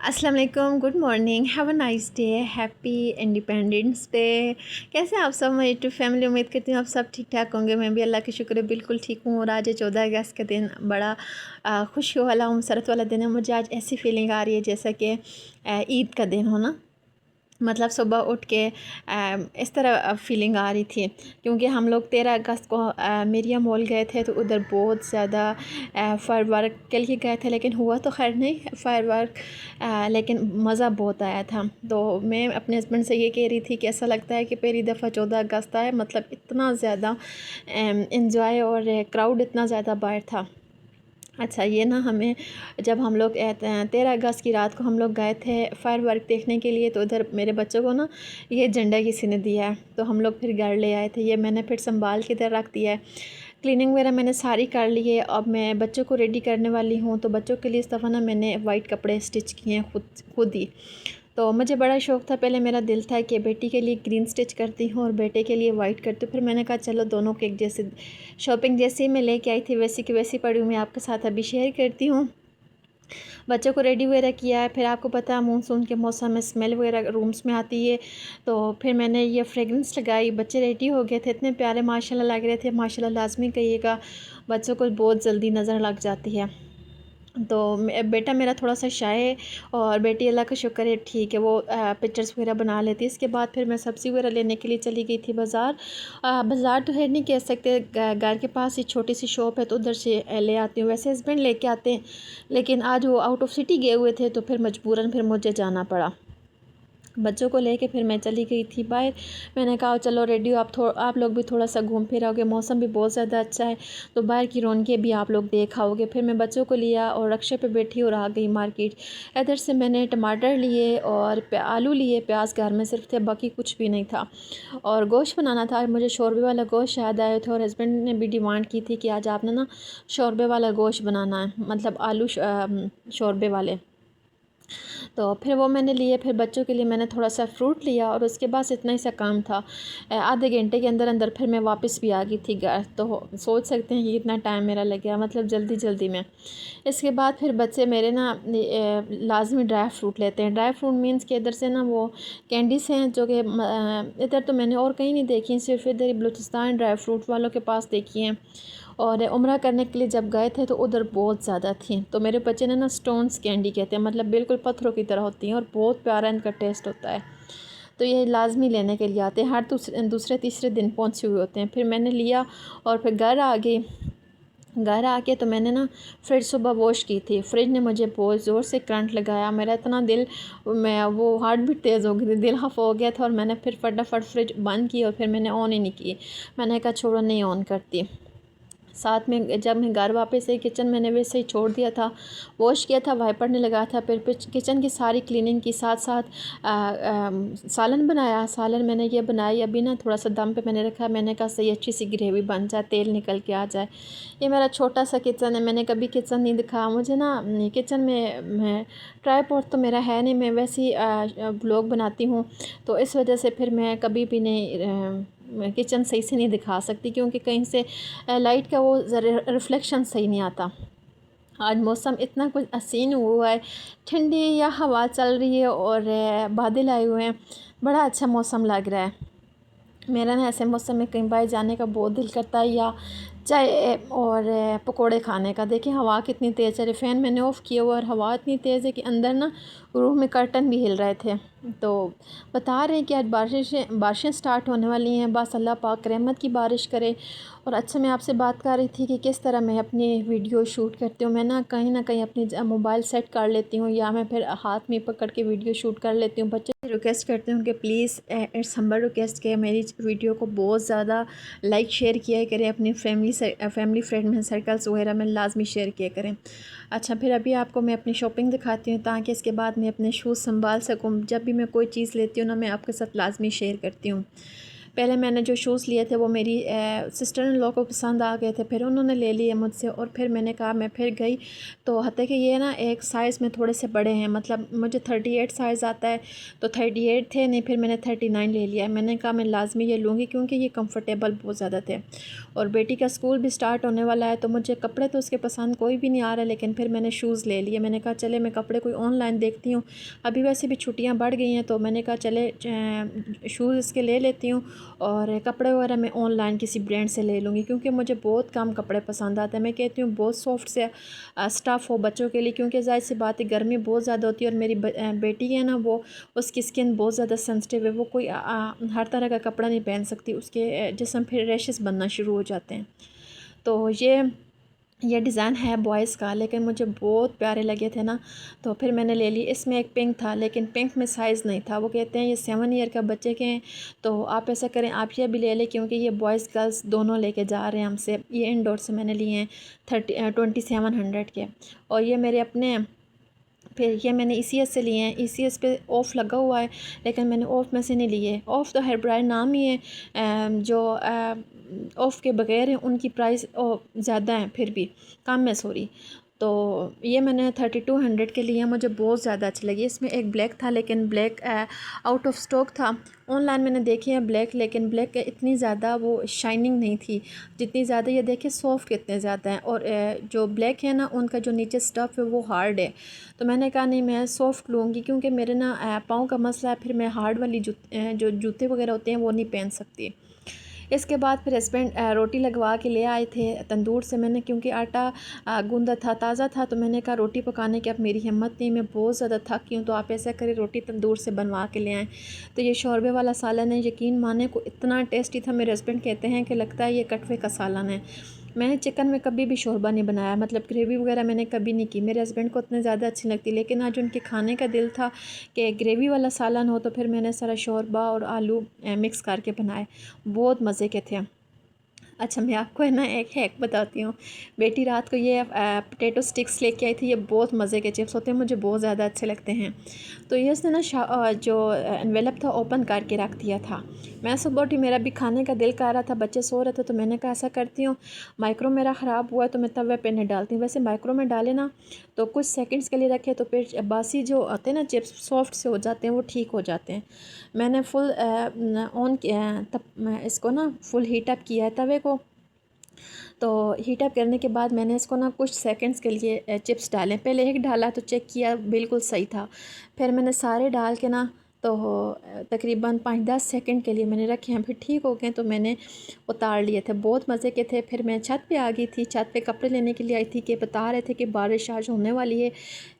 अस्सलाम वालेकुम, good morning, have a nice day, happy independence day. कैसे आप सब? मेरी यूट्यूब फैमिली, उम्मीद करती हूँ आप सब ठीक ठाक होंगे। मैं भी अल्लाह के शुक्र है बिल्कुल ठीक हूँ। और आज है 14 अगस्त का दिन, बड़ा खुशी वाला मसरत वाला दिन है। मुझे आज ऐसी फीलिंग आ रही है जैसा कि ईद का दिन हो ना। मतलब सुबह उठ के इस तरह फीलिंग आ रही थी, क्योंकि हम लोग 13 अगस्त को मेरिया मॉल गए थे, तो उधर बहुत ज़्यादा फायर वर्क के लिए गए थे, लेकिन हुआ तो खैर नहीं फायर वर्क, लेकिन मज़ा बहुत आया था। तो मैं अपने हस्बैंड से ये कह रही थी कि ऐसा लगता है कि पहली दफ़ा 14 अगस्त आए, मतलब इतना ज़्यादा इंजॉय और क्राउड इतना ज़्यादा बाहर था। अच्छा, ये ना हमें जब हम लोग 13 अगस्त की रात को हम लोग गए थे फायर वर्क देखने के लिए, तो उधर मेरे बच्चों को ना ये झंडा किसी ने दिया है, तो हम लोग फिर घर ले आए थे। ये मैंने फिर संभाल के इधर रख दिया है। क्लीनिंग वगैरह मैंने सारी कर ली है। अब मैं बच्चों को रेडी करने वाली हूँ। तो बच्चों के लिए इस दफ़ा ना मैंने वाइट कपड़े स्टिच किए हैं खुद ही। तो मुझे बड़ा शौक़ था, पहले मेरा दिल था कि बेटी के लिए ग्रीन स्टिच करती हूँ और बेटे के लिए वाइट करती हूँ। फिर मैंने कहा चलो दोनों के एक जैसे, शॉपिंग जैसे ही मैं लेके आई थी वैसी की वैसी पड़ी हुई मैं आपके साथ अभी शेयर करती हूँ। बच्चों को रेडी वगैरह किया है। फिर आपको पता है मानसून के मौसम में स्मेल वगैरह रूम्स में आती है, तो फिर मैंने ये फ्रेगरेंस लगाई। बच्चे रेडी हो गए थे, इतने प्यारे माशाल्लाह लग रहे थे। माशाल्लाह लाजमी कहिएगा, बच्चों को बहुत जल्दी नज़र लग जाती है। तो बेटा मेरा थोड़ा सा शाय है और बेटी अल्लाह का शुक्र है ठीक है, वो पिक्चर्स वगैरह बना लेती है। इसके बाद फिर मैं सब्ज़ी वगैरह लेने के लिए चली गई थी बाज़ार। बाज़ार तो है नहीं कह सकते, घर के पास ही छोटी सी शॉप है, तो उधर से ले आती हूँ। वैसे हस्बैंड लेके आते हैं, लेकिन आज वो आउट ऑफ सिटी गए हुए थे, तो फिर मजबूरन फिर मुझे जाना पड़ा। बच्चों को लेके फिर मैं चली गई थी बाहर। मैंने कहा चलो रेडी हो, आप लोग भी थोड़ा सा घूम फिर आओगे, मौसम भी बहुत ज़्यादा अच्छा है, तो बाहर की रौनकें भी आप लोग देख आओगे। फिर मैं बच्चों को लिया और रक्शे पे बैठी और आ गई मार्केट। इधर से मैंने टमाटर लिए और आलू लिए, प्याज घर में सिर्फ थे, बाकी कुछ भी नहीं था। और गोश्त बनाना था मुझे, शोरबे वाला गोश्त याद आए थे, और हस्बैंड ने भी डिमांड की थी कि आज आपने ना शोरबे वाला गोश्त बनाना है, मतलब आलू शोरबे वाले। तो फिर वो मैंने लिए। फिर बच्चों के लिए मैंने थोड़ा सा फ्रूट लिया, और उसके बाद इतना ही सा काम था। आधे घंटे के अंदर अंदर फिर मैं वापस भी आ गई थी घर। तो सोच सकते हैं कि कितना टाइम मेरा लग गया, मतलब जल्दी जल्दी में। इसके बाद फिर बच्चे मेरे ना लाजमी ड्राई फ्रूट लेते हैं। ड्राई फ्रूट मीन्स कि इधर से ना वो कैंडीज हैं जो कि इधर तो मैंने और कहीं नहीं देखी, सिर्फ इधर ही बलूचिस्तान ड्राई फ्रूट वालों के पास देखी हैं। और उम्रा करने के लिए जब गए थे तो उधर बहुत ज़्यादा थी। तो मेरे बच्चे ने ना स्टोन्स कैंडी कहते हैं, मतलब बिल्कुल पत्थरों की तरह होती हैं और बहुत प्यारा इनका टेस्ट होता है। तो ये लाजमी लेने के लिए आते हैं, हर दूसरे तीसरे दिन पहुँचे हुए होते हैं। फिर मैंने लिया और फिर घर आ गई। घर आके तो मैंने ना फ्रिज सुबह वॉश की थी। फ्रिज ने मुझे बहुत ज़ोर से करंट लगाया, मेरा इतना दिल, मैं वो हार्ट बीट तेज़ हो गई थी, दिल हफ हो गया था। और मैंने फिर फटाफट फ्रिज बंद की और फिर मैंने ऑन ही नहीं की। मैंने कहा छोड़ो, नहीं ऑन करती। साथ में जब मैं घर वापस आई, किचन मैंने वैसे ही छोड़ दिया था, वॉश किया था, वाइपर ने लगाया था। फिर किचन की सारी क्लीनिंग की, साथ साथ सालन बनाया। सालन मैंने ये बनाई, अभी ना थोड़ा सा दम पे मैंने रखा। मैंने कहा सही अच्छी सी ग्रेवी बन जाए, तेल निकल के आ जाए। ये मेरा छोटा सा किचन है, मैंने कभी किचन नहीं दिखाया। मुझे ना किचन में मैं ट्राईपॉड तो मेरा है नहीं, मैं वैसे ही ब्लॉग बनाती हूँ, तो इस वजह से फिर मैं कभी भी नहीं किचन सही से नहीं दिखा सकती, क्योंकि कहीं से लाइट का वो रिफ्लेक्शन सही नहीं आता। आज मौसम इतना कुछ हसीन हुआ है, ठंडी या हवा चल रही है और बादल आए हुए हैं, बड़ा अच्छा मौसम लग रहा है। मेरा ना ऐसे मौसम में कहीं बाहर जाने का बहुत दिल करता है, या चाय और पकोड़े खाने का। देखिए हवा कितनी तेज़ है, फ़ैन मैंने ऑफ़ किया हुआ और हवा इतनी तेज़ है कि अंदर ना रूम में कर्टन भी हिल रहे थे। तो बता रहे हैं कि आज बारिशें स्टार्ट होने वाली हैं, बस अल्लाह पाक रहमत की बारिश करे। और अच्छा, मैं आपसे बात कर रही थी कि किस तरह मैं अपनी वीडियो शूट करती हूँ। मैं ना कहीं अपनी मोबाइल सेट कर लेती हूँ, या मैं फिर हाथ में पकड़ के वीडियो शूट कर लेती हूँ। बच्चे रिक्वेस्ट करती हूँ कि प्लीज़, इट्स हम्बल रिक्वेस्ट के मेरी वीडियो को बहुत ज़्यादा लाइक शेयर किया करें, अपनी फैमिली फ्रेंड में सर्कल्स वगैरह में लाजमी शेयर किया करें। अच्छा, फिर अभी आपको मैं अपनी शॉपिंग दिखाती हूँ, ताकि इसके बाद मैं अपने शूज़ संभाल सकूँ। जब भी मैं कोई चीज़ लेती हूँ ना, मैं आपके साथ लाजमी शेयर करती हूँ। पहले मैंने जो शूज़ लिए थे वो मेरी सिस्टर इन लॉ को पसंद आ गए थे, फिर उन्होंने ले लिए मुझसे और फिर मैंने कहा मैं फिर गई तो हत्या कि ये ना एक साइज़ में थोड़े से बड़े हैं, मतलब मुझे 38 साइज़ आता है तो 38 थे नहीं, फिर मैंने 39 ले लिया। मैंने कहा मैं लाजमी ये लूँगी क्योंकि ये कंफर्टेबल बहुत ज़्यादा थे और बेटी का स्कूल भी स्टार्ट होने वाला है तो मुझे कपड़े तो उसके पसंद कोई भी नहीं आ रहा, लेकिन फिर मैंने शूज़ ले लिए। मैंने कहा चले मैं कपड़े कोई ऑनलाइन देखती हूँ, अभी वैसे भी छुट्टियाँ बढ़ गई हैं तो मैंने कहा चले शूज़ इसके ले लेती हूँ और कपड़े वगैरह मैं ऑनलाइन किसी ब्रांड से ले लूँगी क्योंकि मुझे बहुत कम कपड़े पसंद आते हैं। मैं कहती हूँ बहुत सॉफ्ट से स्टफ़ हो बच्चों के लिए, क्योंकि ज़ाहिर सी बात है गर्मी बहुत ज़्यादा होती है और मेरी बेटी है ना वो उसकी स्किन बहुत ज़्यादा सेंसिटिव है, वो कोई हर तरह का कपड़ा नहीं पहन सकती, उसके जिस्म फिर रैशेस बनना शुरू हो जाते हैं। तो ये डिज़ाइन है बॉयज़ का, लेकिन मुझे बहुत प्यारे लगे थे ना तो फिर मैंने ले ली। इसमें एक पिंक था लेकिन पिंक में साइज़ नहीं था, वो कहते हैं ये 7 ईयर का बच्चे के हैं तो आप ऐसा करें आप ये भी ले लें क्योंकि ये बॉयज़ गर्ल्स दोनों लेके जा रहे हैं हमसे। ये इंडोर से मैंने लिए हैं 2700 के और ये मेरे अपने। फिर ये मैंने ECS से लिए हैं, ECS पे ऑफ़ लगा हुआ है लेकिन मैंने ऑफ़ में से नहीं लिए। ऑफ़ तो हेयर ब्रांड नाम ही है, जो ऑफ़ के बगैर हैं उनकी प्राइस ज़्यादा है, फिर भी कम है सॉरी। तो ये मैंने 3200 के लिए मुझे बहुत ज़्यादा अच्छी लगी। इसमें एक ब्लैक था लेकिन ब्लैक आउट ऑफ स्टॉक था। ऑनलाइन मैंने देखी है ब्लैक, लेकिन ब्लैक इतनी ज़्यादा वो शाइनिंग नहीं थी जितनी ज़्यादा ये देखिए सॉफ्ट कितने ज़्यादा हैं और जो ब्लैक है ना उनका जो नीचे स्टफ़ है वो हार्ड है। तो मैंने कहा नहीं मैं सॉफ्ट लूँगी क्योंकि मेरे ना पाँव का मसला है, फिर मैं हार्ड वाली जो जूते वगैरह होते हैं वो नहीं पहन सकती। इसके बाद फिर हस्बैंड रोटी लगवा के ले आए थे तंदूर से। मैंने क्योंकि आटा गूंदा था ताज़ा था तो मैंने कहा रोटी पकाने की अब मेरी हिम्मत नहीं, मैं बहुत ज़्यादा थक गई हूँ, तो आप ऐसा करें रोटी तंदूर से बनवा के ले आएँ। तो ये शोरबे वाला सालन है, यकीन माने को इतना टेस्टी था, मेरे हस्बैंड कहते हैं कि लगता है ये कटवे का सालन है। मैंने चिकन में कभी भी शोरबा नहीं बनाया, मतलब ग्रेवी वगैरह मैंने कभी नहीं की, मेरे हस्बैंड को उतने ज़्यादा अच्छी लगती, लेकिन आज उनके खाने का दिल था कि ग्रेवी वाला सालन हो तो फिर मैंने सारा शोरबा और आलू मिक्स करके बनाए, बहुत मज़े के थे। अच्छा मैं आपको है ना एक हैक बताती हूँ। बेटी रात को ये पोटैटो स्टिक्स लेके आई थी, ये बहुत मज़े के चिप्स होते हैं, मुझे बहुत ज़्यादा अच्छे लगते हैं। तो ये उसने ना जो एनवेलप था ओपन करके रख दिया था। मैं सुबह उठी, मेरा भी खाने का दिल कर रहा था, बच्चे सो रहे थे तो मैंने कहा ऐसा करती हूँ माइक्रो मेरा ख़राब हुआ है तो मैं तवे पे नहीं डालती हूँ। वैसे माइक्रो में डाले ना तो कुछ सेकंड्स के लिए रखे तो फिर बासी जो आते हैं ना चिप्स सॉफ्ट से हो जाते हैं, वो ठीक हो जाते हैं। मैंने फुल ऑन तब इसको ना फुल हीट अप किया है तवे को। तो हीट अप करने के बाद मैंने इसको ना कुछ सेकंड्स के लिए चिप्स डालें, पहले एक डाला तो चेक किया बिल्कुल सही था, फिर मैंने सारे डाल के ना तो तकरीबन 5-10 सेकंड के लिए मैंने रखे हैं, फिर ठीक हो गए तो मैंने उतार लिए थे, बहुत मज़े के थे। फिर मैं छत पे आ गई थी, छत पे कपड़े लेने के लिए आई थी कि बता रहे थे कि बारिश आज होने वाली है,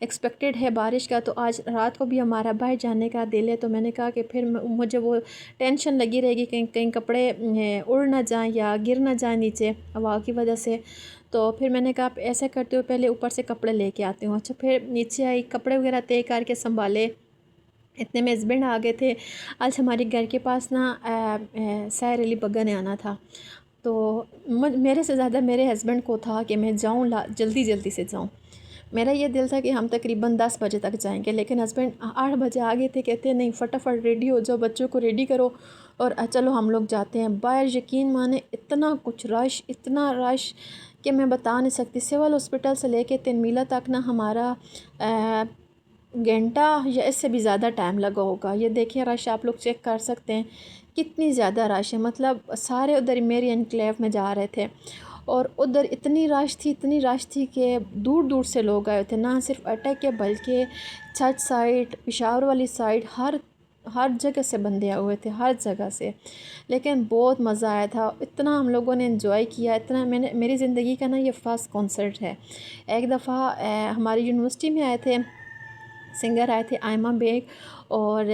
एक्सपेक्टेड है बारिश का, तो आज रात को भी हमारा बाहर जाने का दिल है। तो मैंने कहा कि फिर मुझे वो टेंशन लगी रहेगी कहीं कहीं कपड़े उड़ ना जाएँ या गिर ना जाएँ नीचे हवा की वजह से। तो फिर मैंने कहा आप ऐसे करते हो पहले ऊपर से कपड़े लेके आती हूँ। अच्छा फिर नीचे आई, कपड़े वगैरह तय करके संभाले, इतने में हस्बैंड आ गए थे। आज हमारे घर के पास ना सैर अली बग्गा ने आना था, तो मेरे से ज़्यादा मेरे हस्बैंड को था कि मैं जाऊँ जल्दी जल्दी से जाऊँ। मेरा ये दिल था कि हम तकरीबन 10 बजे तक जाएंगे, लेकिन हस्बैंड 8 बजे आ गए थे, कहते नहीं फटाफट रेडी हो जाओ, बच्चों को रेडी करो और चलो हम लोग जाते हैं बाहर। यकीन माने इतना कुछ रश, इतना रश कि मैं बता नहीं सकती। सिविल हॉस्पिटल से लेके 3 मीला तक ना हमारा घंटा या इससे भी ज़्यादा टाइम लगा होगा। ये देखिए रश आप लोग चेक कर सकते हैं कितनी ज़्यादा रश है, मतलब सारे उधर मेरी एनक्लेव में जा रहे थे और उधर इतनी रश थी, इतनी रश थी कि दूर दूर से लोग आए थे, ना सिर्फ अटक के बल्कि छत साइड पेशावर वाली साइड हर जगह से बंदे आए हुए थे, हर जगह से। लेकिन बहुत मज़ा आया था, इतना हम लोगों ने एंजॉय किया, इतना मेरी ज़िंदगी का ना ये फ़र्स्ट कॉन्सर्ट है। एक दफ़ा हमारी यूनिवर्सिटी में आए थे सिंगर, आए थे आयमा बेग और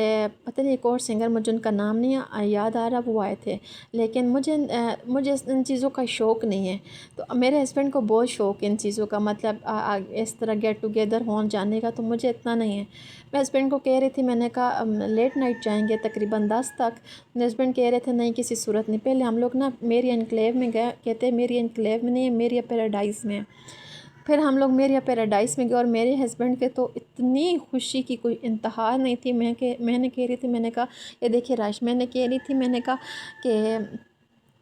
पता नहीं एक और सिंगर, मुझे उनका नाम नहीं याद आ रहा, वो आए थे। लेकिन मुझे इन चीज़ों का शौक़ नहीं है, तो मेरे हस्बैंड को बहुत शौक़ है इन चीज़ों का, मतलब इस तरह गेट टुगेदर होने जाने का, तो मुझे इतना नहीं है। मैं हस्बैंड को कह रही थी, मैंने कहा लेट नाइट जाएंगे तकरीबन 10 तक। मेरे हस्बैंड कह रहे थे नहीं किसी सूरत नहीं, पहले हम लोग ना मेरी एनक्लेव में गए, कहते मेरी एनक्लेव में नहीं है, मेरी पैराडाइज़ में। फिर हम लोग मेरिया पैराडाइस में गए और मेरे हस्बैंड के तो इतनी खुशी की कोई इंतहा नहीं थी। मैंने कह रही थी, मैंने कहा ये देखिए राश, मैंने कह रही थी, मैंने कहा कि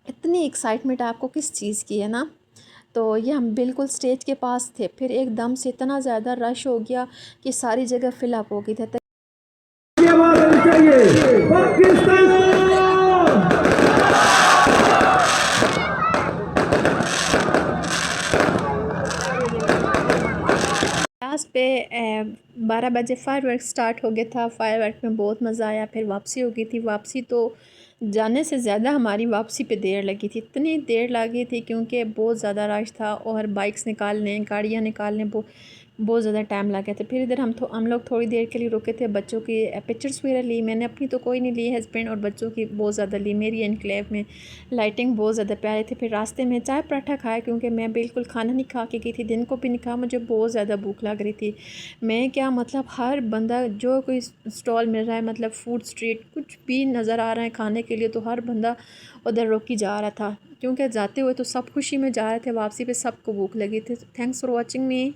इतनी एक्साइटमेंट आपको किस चीज़ की है ना। तो ये हम बिल्कुल स्टेज के पास थे, फिर एकदम से इतना ज़्यादा रश हो गया कि सारी जगह फिलअप हो गई थी। लास्ट पे 12 बजे फायरवर्क स्टार्ट हो गया था। फायरवर्क में बहुत मज़ा आया। फिर वापसी हो गई थी। वापसी तो जाने से ज़्यादा हमारी वापसी पे देर लगी थी, इतनी देर लगी थी क्योंकि बहुत ज़्यादा रश था और बाइक्स निकालने, गाड़ियाँ निकालने बहुत ज़्यादा टाइम लग गया था। फिर इधर हम लोग थोड़ी देर के लिए रुके थे, बच्चों की पिक्चर्स वगैरह ली। मैंने अपनी तो कोई नहीं ली, हस्बैंड और बच्चों की बहुत ज़्यादा ली। मेरी एनक्लेव में लाइटिंग बहुत ज़्यादा प्यारी थी। फिर रास्ते में चाय पराठा खाया क्योंकि मैं बिल्कुल खाना नहीं खा के गई थी, दिन को भी नहीं खा, मुझे बहुत ज़्यादा भूख लग रही थी। मैं क्या मतलब हर बंदा जो कोई स्टॉल मिल रहा है, मतलब फूड स्ट्रीट कुछ भी नज़र आ रहा है खाने के लिए, तो हर बंदा उधर रुक ही जा रहा था क्योंकि जाते हुए तो सब खुशी में जा रहे थे, वापसी पे सबको भूख लगी थी। Thanks for watching me.